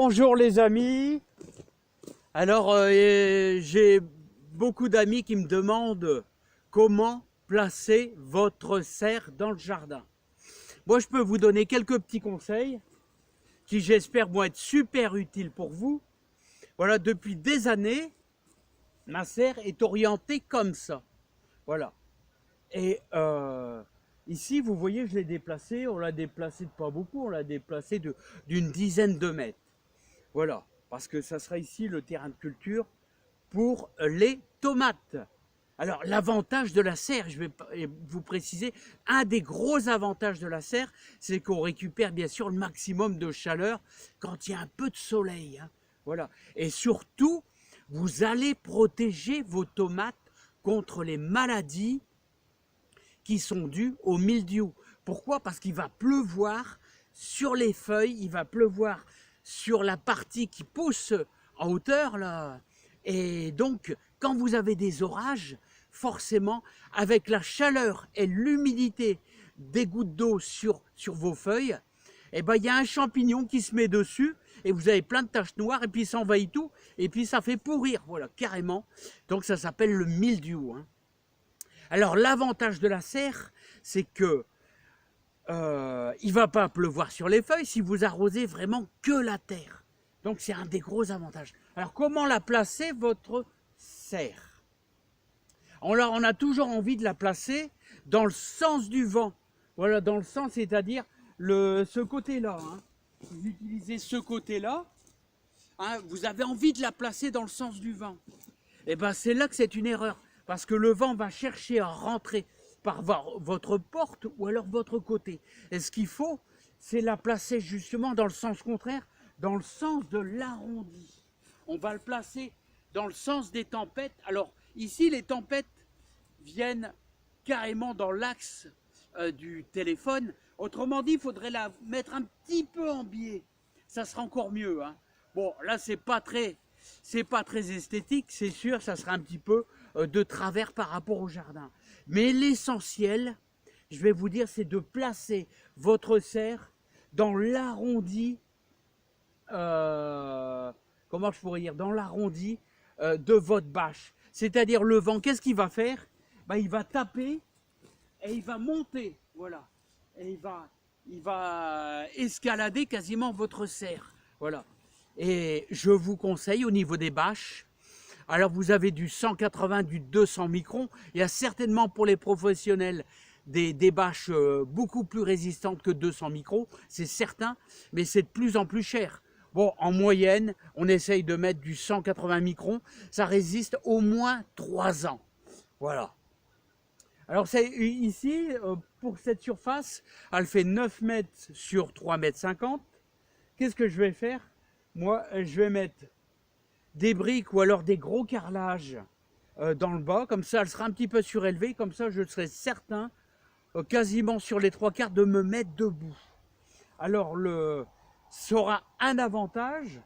Bonjour les amis. Alors j'ai beaucoup d'amis qui me demandent comment placer votre serre dans le jardin. Moi je peux vous donner quelques petits conseils qui j'espère vont être super utiles pour vous. Voilà, depuis des années, ma serre est orientée comme ça. Voilà. Et ici, vous voyez, je l'ai déplacée. On l'a déplacée de pas beaucoup, on l'a déplacée d'une dizaine de mètres. Voilà, parce que ça sera ici le terrain de culture pour les tomates. Alors l'avantage de la serre, je vais vous préciser, un des gros avantages de la serre, c'est qu'on récupère bien sûr le maximum de chaleur quand il y a un peu de soleil. Hein. Voilà. Et surtout, vous allez protéger vos tomates contre les maladies qui sont dues au mildiou. Pourquoi? Parce qu'il va pleuvoir sur les feuilles, il va pleuvoir sur la partie qui pousse en hauteur là. Et donc, quand vous avez des orages, forcément, avec la chaleur et l'humidité des gouttes d'eau sur vos feuilles, eh ben, il y a un champignon qui se met dessus et vous avez plein de taches noires et puis ça envahit tout et puis ça fait pourrir, voilà, carrément. Donc ça s'appelle le mildiou. Hein. Alors l'avantage de la serre, c'est que il ne va pas pleuvoir sur les feuilles si vous arrosez vraiment que la terre. Donc c'est un des gros avantages. Alors comment la placer, votre serre? Alors, on a toujours envie de la placer dans le sens du vent. Voilà, dans le sens, c'est-à-dire ce côté-là. Hein. Vous utilisez ce côté-là, hein, vous avez envie de la placer dans le sens du vent. Et bien c'est là que c'est une erreur, parce que le vent va chercher à rentrer par votre porte ou alors votre côté. Et ce qu'il faut, c'est la placer justement dans le sens contraire, dans le sens de l'arrondi. On va le placer dans le sens des tempêtes. Alors ici, les tempêtes viennent carrément dans l'axe du téléphone. Autrement dit, il faudrait la mettre un petit peu en biais. Ça sera encore mieux. Hein. Bon, là, c'est pas très esthétique, c'est sûr, ça sera un petit peu de travers par rapport au jardin. Mais l'essentiel, je vais vous dire, c'est de placer votre serre dans l'arrondi, comment je pourrais dire, dans l'arrondi de votre bâche. C'est-à-dire le vent, qu'est-ce qu'il va faire? Ben, il va taper et il va monter, voilà. Et il va escalader quasiment votre serre, voilà. Et je vous conseille au niveau des bâches, alors vous avez du 180, du 200 microns, il y a certainement pour les professionnels des bâches beaucoup plus résistantes que 200 microns, c'est certain, mais c'est de plus en plus cher. Bon, en moyenne, on essaye de mettre du 180 microns, ça résiste au moins 3 ans. Voilà. Alors c'est ici, pour cette surface, elle fait 9 mètres sur 3 mètres 50. Qu'est-ce que je vais faire? Moi, je vais mettre des briques ou alors des gros carrelages dans le bas, comme ça elle sera un petit peu surélevée, comme ça je serai certain, quasiment sur les 3/4, de me mettre debout. Alors ça aura un avantage,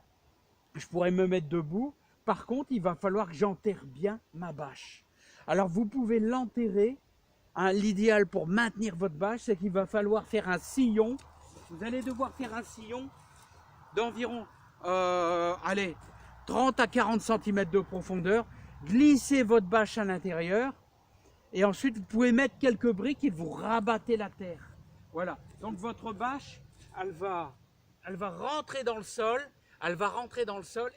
je pourrais me mettre debout, par contre il va falloir que j'enterre bien ma bâche. Alors vous pouvez l'enterrer, hein, l'idéal pour maintenir votre bâche, c'est qu'il va falloir faire un sillon, vous allez devoir faire un sillon d'environ, allez, 30 à 40 cm de profondeur, glissez votre bâche à l'intérieur et ensuite vous pouvez mettre quelques briques et vous rabattez la terre. Voilà, donc votre bâche, elle va rentrer dans le sol,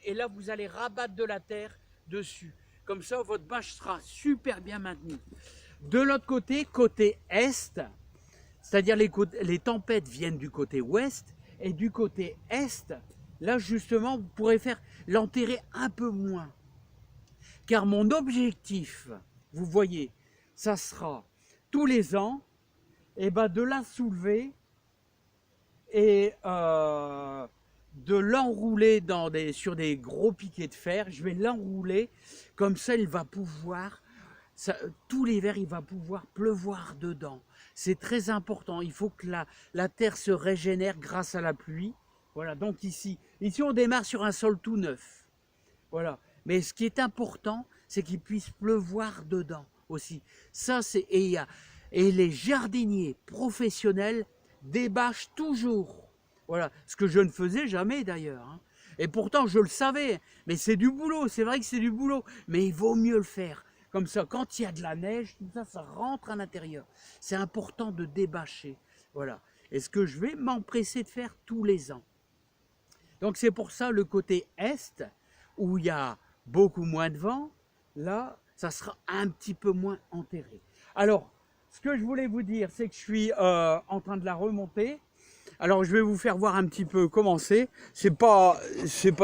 et là vous allez rabattre de la terre dessus. Comme ça, votre bâche sera super bien maintenue. De l'autre côté, côté est, c'est-à-dire les tempêtes viennent du côté ouest, et du côté est, là justement, vous pourrez l'enterrer un peu moins. Car mon objectif, vous voyez, ça sera tous les ans, et ben de la soulever et de l'enrouler sur des gros piquets de fer. Je vais l'enrouler, comme ça il va pouvoir, tout l'hiver il va pouvoir pleuvoir dedans. C'est très important, il faut que la terre se régénère grâce à la pluie. Voilà, donc ici on démarre sur un sol tout neuf. Voilà, mais ce qui est important, c'est qu'il puisse pleuvoir dedans aussi. Ça, et les jardiniers professionnels débâchent toujours. Voilà, ce que je ne faisais jamais d'ailleurs. Hein. Et pourtant, je le savais. Mais c'est du boulot, c'est vrai que c'est du boulot. Mais il vaut mieux le faire. Comme ça, quand il y a de la neige, tout ça, ça rentre à l'intérieur. C'est important de débâcher. Voilà. Et ce que je vais m'empresser de faire tous les ans. Donc c'est pour ça le côté est, où il y a beaucoup moins de vent, là, ça sera un petit peu moins enterré. Alors, ce que je voulais vous dire, c'est que je suis en train de la remonter. Alors, je vais vous faire voir un petit peu comment c'est. C'est pas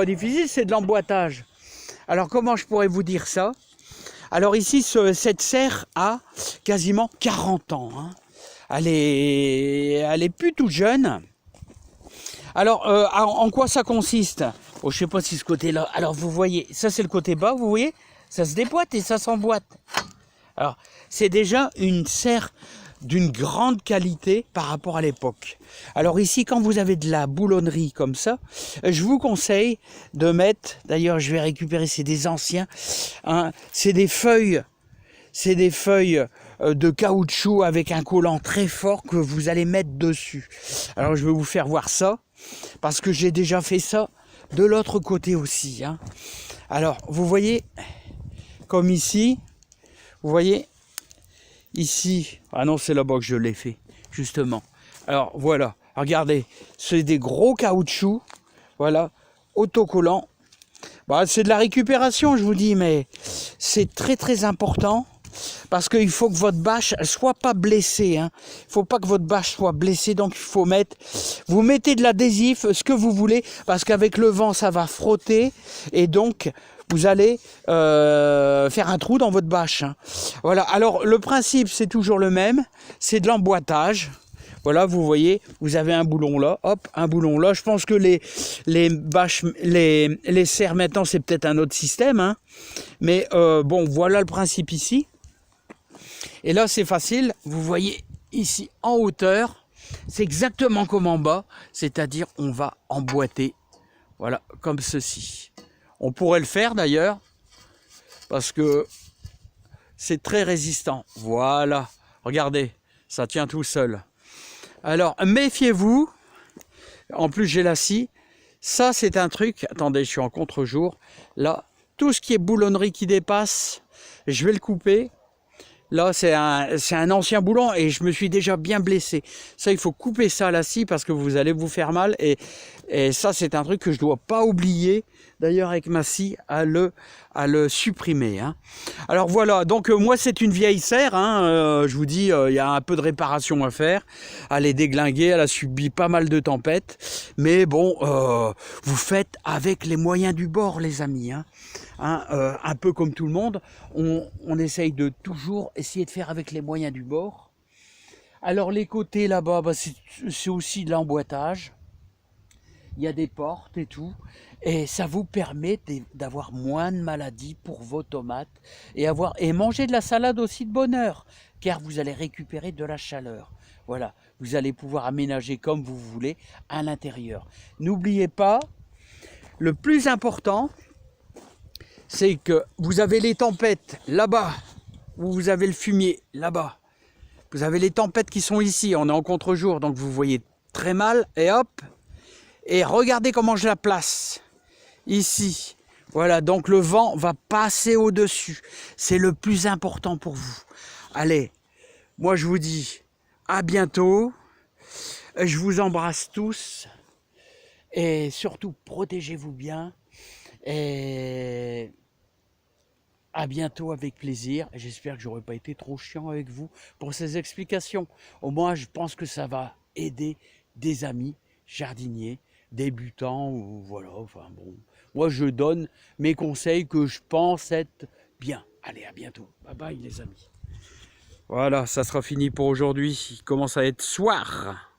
difficile, c'est de l'emboîtage. Alors, comment je pourrais vous dire ça? Alors ici, cette serre a quasiment 40 ans. Hein. Elle est plus toute jeune. Alors, en quoi ça consiste? Oh, je ne sais pas si ce côté-là... Alors, vous voyez, ça c'est le côté bas, vous voyez? Ça se déboîte et ça s'emboîte. Alors, c'est déjà une serre d'une grande qualité par rapport à l'époque. Alors ici, quand vous avez de la boulonnerie comme ça, je vous conseille de mettre... D'ailleurs, je vais récupérer, c'est des anciens. Hein, c'est des feuilles de caoutchouc avec un collant très fort que vous allez mettre dessus. Alors, je vais vous faire voir ça, parce que j'ai déjà fait ça de l'autre côté aussi. Hein. Alors, vous voyez, comme ici, vous voyez, ici, ah non, c'est là-bas que je l'ai fait, justement. Alors, voilà, regardez, c'est des gros caoutchoucs, voilà, autocollants. Bah, c'est de la récupération, je vous dis, mais c'est très très important. Parce qu'il faut que votre bâche ne soit pas blessée. Hein. Il ne faut pas que votre bâche soit blessée. Donc il faut mettre... Vous mettez de l'adhésif, ce que vous voulez. Parce qu'avec le vent, ça va frotter. Et donc, vous allez faire un trou dans votre bâche. Hein. Voilà. Alors, le principe, c'est toujours le même. C'est de l'emboîtage. Voilà, vous voyez, vous avez un boulon là, hop, un boulon là. Je pense que les bâches, les serres maintenant, c'est peut-être un autre système. Hein. Mais bon, voilà le principe ici. Et là, c'est facile. Vous voyez ici, en hauteur, c'est exactement comme en bas. C'est-à-dire, on va emboîter, voilà, comme ceci. On pourrait le faire d'ailleurs, parce que c'est très résistant. Voilà, regardez, ça tient tout seul. Alors, méfiez-vous. En plus, j'ai la scie. Ça, c'est un truc... Attendez, je suis en contre-jour. Là, tout ce qui est boulonnerie qui dépasse, je vais le couper. Là, c'est un ancien boulon et je me suis déjà bien blessé. Ça, il faut couper ça à la scie parce que vous allez vous faire mal. Et ça, c'est un truc que je ne dois pas oublier, d'ailleurs, avec ma scie, à le supprimer. Hein. Alors voilà, donc moi, c'est une vieille serre. Hein, je vous dis, il y a un peu de réparation à faire. Elle est déglinguée, elle a subi pas mal de tempêtes. Mais bon, vous faites avec les moyens du bord, les amis. Hein. Hein, un peu comme tout le monde, on essaye de toujours essayer de faire avec les moyens du bord. Alors les côtés là-bas, bah, c'est aussi de l'emboîtage. Il y a des portes et tout. Et ça vous permet d'avoir moins de maladies pour vos tomates. Et manger de la salade aussi de bonne heure. Car vous allez récupérer de la chaleur. Voilà, vous allez pouvoir aménager comme vous voulez à l'intérieur. N'oubliez pas, le plus important, c'est que vous avez les tempêtes là-bas, vous avez le fumier là-bas. Vous avez les tempêtes qui sont ici, on est en contre-jour, donc vous voyez très mal, et hop, et regardez comment je la place, ici. Voilà, donc le vent va passer au-dessus, c'est le plus important pour vous. Allez, moi je vous dis à bientôt, je vous embrasse tous, et surtout protégez-vous bien, et... à bientôt avec plaisir. J'espère que je n'aurai pas été trop chiant avec vous pour ces explications. Au moins, je pense que ça va aider des amis jardiniers, débutants ou voilà. Enfin bon, moi je donne mes conseils que je pense être bien. Allez, à bientôt. Bye bye les amis. Voilà, ça sera fini pour aujourd'hui. Il commence à être soir.